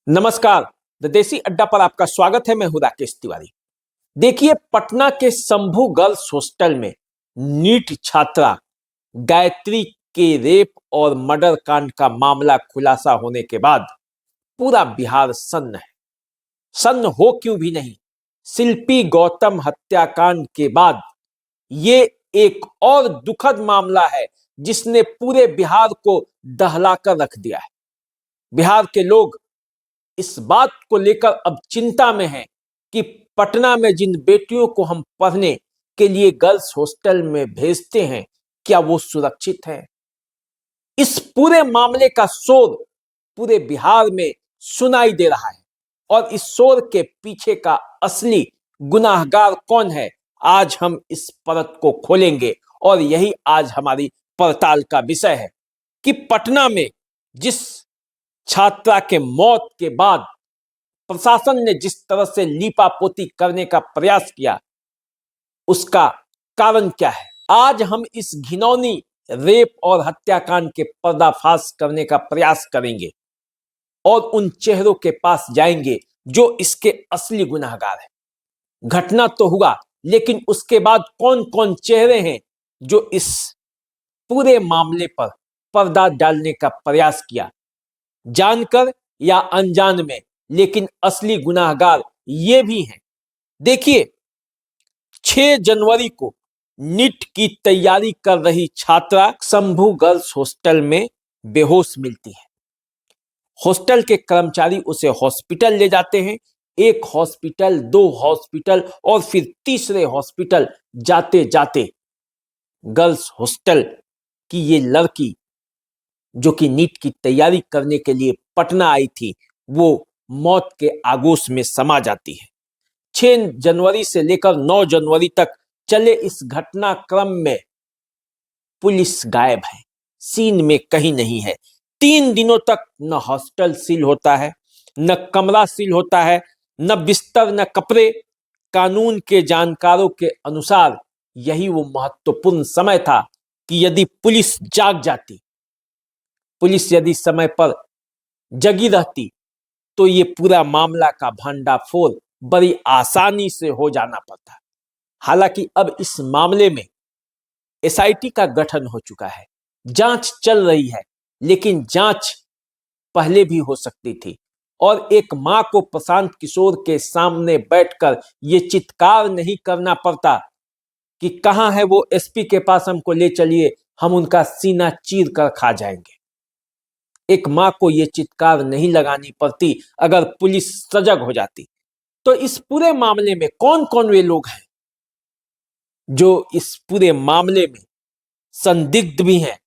नमस्कार। द देसी अड्डा पर आपका स्वागत है। मैं हूं राकेश तिवारी। देखिए, पटना के शंभू गर्ल्स हॉस्टल में नीट छात्रा गायत्री के रेप और मर्डर कांड का मामला खुलासा होने के बाद पूरा बिहार सन्न है। सन्न हो क्यों भी नहीं, शिल्पी गौतम हत्याकांड के बाद ये एक और दुखद मामला है जिसने पूरे बिहार को दहलाकर रख दिया है। बिहार के लोग इस बात को लेकर अब चिंता में हैं कि पटना में जिन बेटियों को हम पढ़ने के लिए गर्ल्स हॉस्टल में भेजते हैं, क्या वो सुरक्षित हैं? इस पूरे मामले का शोर पूरे बिहार में सुनाई दे रहा है और इस शोर के पीछे का असली गुनाहगार कौन है, आज हम इस परत को खोलेंगे। और यही आज हमारी पड़ताल का विषय है कि पटना में जिस छात्रा के मौत के बाद प्रशासन ने जिस तरह से लीपापोती करने का प्रयास किया, उसका कारण क्या है। आज हम इस घिनौनी रेप और हत्याकांड के पर्दाफाश करने का प्रयास करेंगे और उन चेहरों के पास जाएंगे जो इसके असली गुनाहगार हैं। घटना तो हुआ, लेकिन उसके बाद कौन कौन चेहरे हैं जो इस पूरे मामले पर पर्दा डालने का प्रयास किया, जानकर या अनजान में, लेकिन असली गुनाहगार ये भी हैं। देखिए, 6 जनवरी को नीट की तैयारी कर रही छात्रा शंभू गर्ल्स हॉस्टल में बेहोश मिलती है। हॉस्टल के कर्मचारी उसे हॉस्पिटल ले जाते हैं। एक हॉस्पिटल, 2 हॉस्पिटल और फिर तीसरे हॉस्पिटल जाते जाते गर्ल्स हॉस्टल की ये लड़की, जो कि नीट की तैयारी करने के लिए पटना आई थी, वो मौत के आगोश में समा जाती है। 6 जनवरी से लेकर 9 जनवरी तक चले इस घटनाक्रम में पुलिस गायब है, सीन में कहीं नहीं है। 3 दिनों तक न हॉस्टल सील होता है, न कमरा सील होता है, न बिस्तर, न कपड़े। कानून के जानकारों के अनुसार यही वो महत्वपूर्ण समय था कि यदि पुलिस जाग जाती, पुलिस यदि समय पर जगी रहती, तो ये पूरा मामला का भंडाफोड़ बड़ी आसानी से हो जाना पड़ता। हालांकि अब इस मामले में एसआईटी का गठन हो चुका है, जांच चल रही है, लेकिन जांच पहले भी हो सकती थी और एक मां को प्रशांत किशोर के सामने बैठकर ये चित्कार नहीं करना पड़ता कि कहां है वो एसपी के पास, हमको ले चलिए, हम उनका सीना चीर कर खा जाएंगे। एक मां को ये चित्कार नहीं लगानी पड़ती अगर पुलिस सजग हो जाती। तो इस पूरे मामले में कौन कौन वे लोग हैं जो इस पूरे मामले में संदिग्ध भी हैं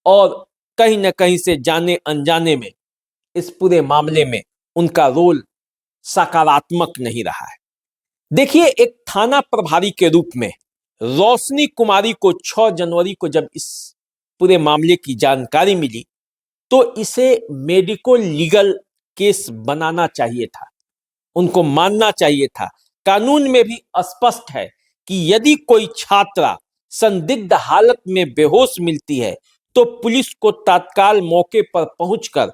और कहीं ना कहीं से जाने अनजाने में इस पूरे मामले में उनका रोल सकारात्मक नहीं रहा है। देखिए, एक थाना प्रभारी के रूप में रोशनी कुमारी को 6 जनवरी को जब इस पूरे मामले की जानकारी मिली, तो इसे मेडिको लीगल केस बनाना चाहिए था, उनको मानना चाहिए था। कानून में भी स्पष्ट है कि यदि कोई छात्रा संदिग्ध हालत में बेहोश मिलती है तो पुलिस को तत्काल मौके पर पहुंचकर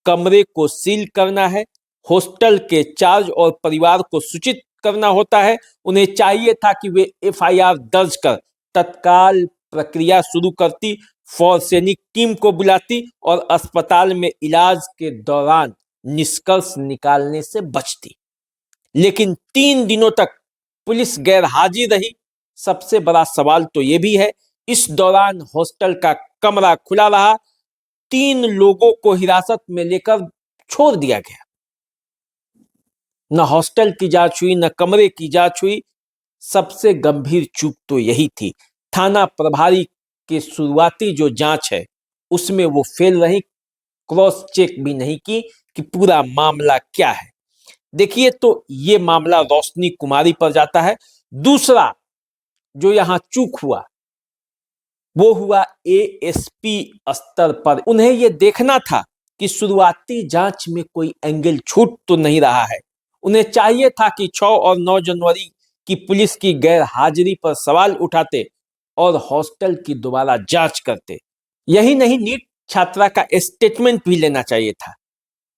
कमरे को सील करना है, हॉस्टल के चार्ज और परिवार को सूचित करना होता है। उन्हें चाहिए था कि वे एफआईआर दर्ज कर तत्काल प्रक्रिया शुरू करती, फॉरेंसिक टीम को बुलाती और अस्पताल में इलाज के दौरान निष्कर्ष निकालने से बचती। लेकिन 3 दिनों तक पुलिस गैर हाजिर रही। सबसे बड़ा सवाल तो यह भी है, इस दौरान हॉस्टल का कमरा खुला रहा, 3 लोगों को हिरासत में लेकर छोड़ दिया गया। न हॉस्टल की जांच हुई, न कमरे की जांच हुई। सबसे गंभीर चूक तो यही थी। थाना प्रभारी के शुरुआती जो जांच है उसमें वो फेल रही, क्रॉस चेक भी नहीं की कि पूरा मामला क्या है। देखिए, तो ये मामला रोशनी कुमारी पर जाता है। दूसरा जो यहां चूक हुआ वो हुआ एएसपी स्तर पर। उन्हें यह देखना था कि शुरुआती जांच में कोई एंगल छूट तो नहीं रहा है। उन्हें चाहिए था कि 6 और 9 जनवरी की पुलिस की गैर हाजिरी पर सवाल उठाते और हॉस्टल की दोबारा जांच करते। यही नहीं, नीट छात्रा का स्टेटमेंट भी लेना चाहिए था।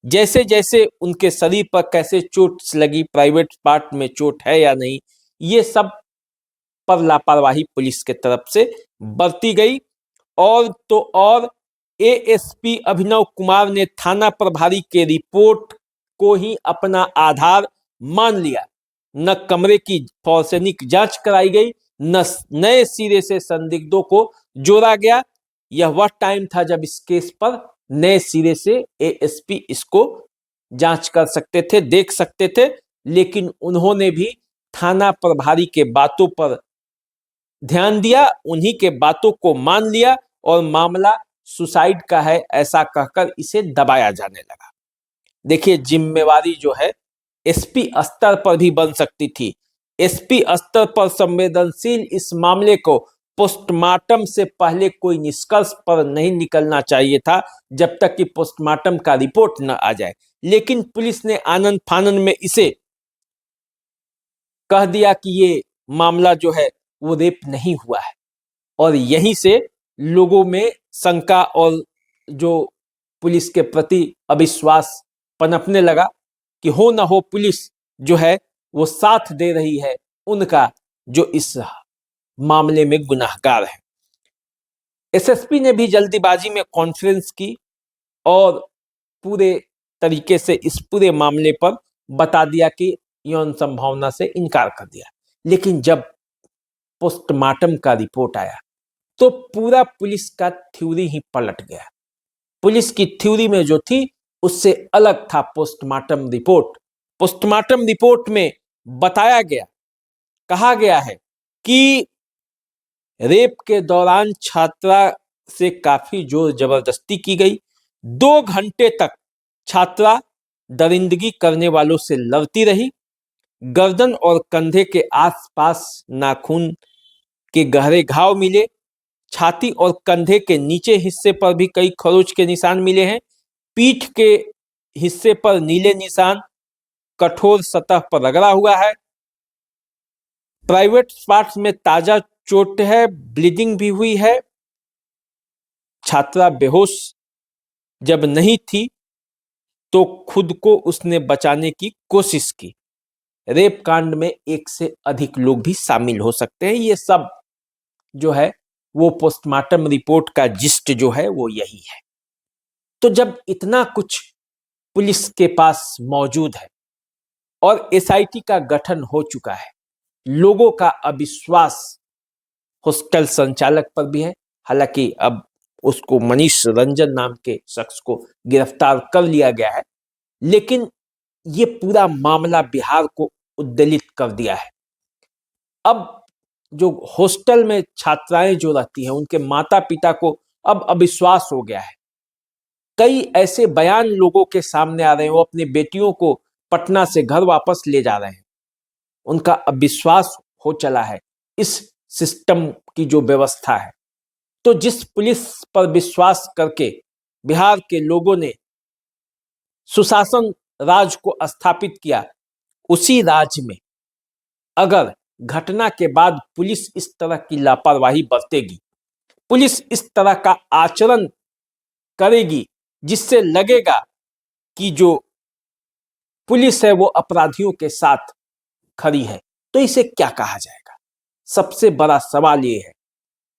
जैसे जैसे उनके शरीर पर कैसे चोट लगी, प्राइवेट पार्ट में चोट है या नहीं, ये सब पर लापरवाही पुलिस के तरफ से बरती गई। और तो और एएसपी अभिनव कुमार ने थाना प्रभारी के रिपोर्ट को ही अपना आधार मान लिया। न कमरे की फॉरेंसिक जांच कराई गई, न नए सिरे से संदिग्धों को जोड़ा गया। यह वह टाइम था जब इस केस पर नए सिरे से एएसपी इसको जांच कर सकते थे, देख सकते थे, लेकिन उन्होंने भी थाना प्रभारी के बातों पर ध्यान दिया, उन्हीं के बातों को मान लिया और मामला सुसाइड का है ऐसा कहकर इसे दबाया जाने लगा। देखिए, जिम्मेवारी जो है एसपी स्तर पर भी बन सकती थी। एसपी स्तर पर संवेदनशील इस मामले को पोस्टमार्टम से पहले कोई निष्कर्ष पर नहीं निकलना चाहिए था, जब तक कि पोस्टमार्टम का रिपोर्ट न आ जाए। लेकिन पुलिस ने आनन फानन में इसे कह दिया कि ये मामला जो है वो रेप नहीं हुआ है, और यहीं से लोगों में शंका और जो पुलिस के प्रति अविश्वास पनपने लगा कि हो ना हो पुलिस जो है वो साथ दे रही है उनका जो इस मामले में गुनाहगार है। एसएसपी ने भी जल्दीबाजी में कॉन्फ्रेंस की और पूरे तरीके से इस पूरे मामले पर बता दिया कि यौन संभावना से इनकार कर दिया। लेकिन जब पोस्टमार्टम का रिपोर्ट आया तो पूरा पुलिस का थ्योरी ही पलट गया। पुलिस की थ्योरी में जो थी उससे अलग था पोस्टमार्टम रिपोर्ट। पोस्टमार्टम रिपोर्ट में बताया गया, कहा गया है कि रेप के दौरान छात्रा से काफी जोर जबरदस्ती की गई। 2 घंटे तक छात्रा दरिंदगी करने वालों से लड़ती रही। गर्दन और कंधे के आसपास नाखून के गहरे घाव मिले। छाती और कंधे के नीचे हिस्से पर भी कई खरोच के निशान मिले हैं। पीठ के हिस्से पर नीले निशान कठोर सतह पर रगड़ा हुआ है। प्राइवेट पार्ट्स में ताजा चोट है, ब्लीडिंग भी हुई है। छात्रा बेहोश जब नहीं थी तो खुद को उसने बचाने की कोशिश की। रेप कांड में 1 से अधिक लोग भी शामिल हो सकते हैं। ये सब जो है वो पोस्टमार्टम रिपोर्ट का जिस्ट जो है वो यही है। तो जब इतना कुछ पुलिस के पास मौजूद है और एसआईटी का गठन हो चुका है, लोगों का अविश्वास हॉस्टल संचालक पर भी है। हालांकि अब उसको मनीष रंजन नाम के शख्स को गिरफ्तार कर लिया गया है, लेकिन ये पूरा मामला बिहार को उद्वेलित कर दिया है। अब जो हॉस्टल में छात्राएं जो रहती हैं उनके माता पिता को अब अविश्वास हो गया है। कई ऐसे बयान लोगों के सामने आ रहे हैं, वो अपनी बेटियों को पटना से घर वापस ले जा रहे हैं। उनका अविश्वास हो चला है इस सिस्टम की जो व्यवस्था है। तो जिस पुलिस पर विश्वास करके बिहार के लोगों ने सुशासन राज को स्थापित किया, उसी राज्य में अगर घटना के बाद पुलिस इस तरह की लापरवाही बरतेगी, पुलिस इस तरह का आचरण करेगी जिससे लगेगा कि जो पुलिस है वो अपराधियों के साथ खड़ी है, तो इसे क्या कहा जाएगा? सबसे बड़ा सवाल ये है।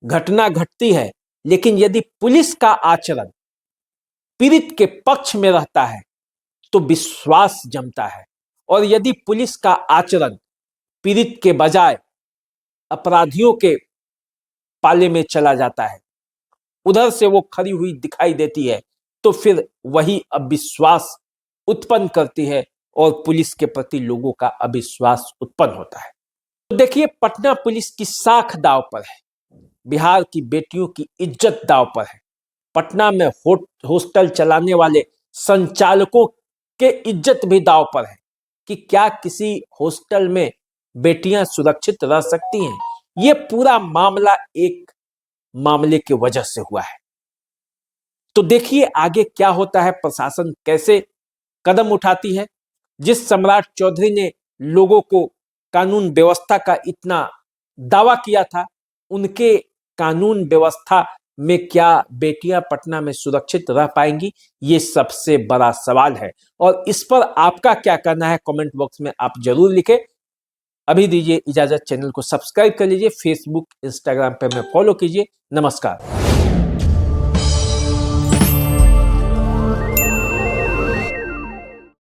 घटना घटती है, लेकिन यदि पुलिस का आचरण पीड़ित के पक्ष में रहता है तो विश्वास जमता है, और यदि पुलिस का आचरण पीड़ित के बजाय अपराधियों के पाले में चला जाता है, उधर से वो खड़ी हुई दिखाई देती है, तो फिर वही अविश्वास उत्पन्न करती है और पुलिस के प्रति लोगों का अविश्वास उत्पन्न होता है। तो देखिए, पटना पुलिस की साख दांव पर है, बिहार की बेटियों की इज्जत दांव पर है। पटना में हॉस्टल चलाने वाले संचालकों के इज्जत भी दांव पर है कि क्या किसी हॉस्टल में बेटियां सुरक्षित रह सकती हैं। ये पूरा मामला एक मामले की वजह से हुआ है। तो देखिए आगे क्या होता है, प्रशासन कैसे कदम उठाती है। जिस सम्राट चौधरी ने लोगों को कानून व्यवस्था का इतना दावा किया था, उनके कानून व्यवस्था में क्या बेटियां पटना में सुरक्षित रह पाएंगी, ये सबसे बड़ा सवाल है। और इस पर आपका क्या कहना है, कमेंट बॉक्स में आप जरूर लिखें। अभी दीजिए इजाजत, चैनल को सब्सक्राइब कर लीजिए, फेसबुक इंस्टाग्राम पर हमें फॉलो कीजिए। नमस्कार।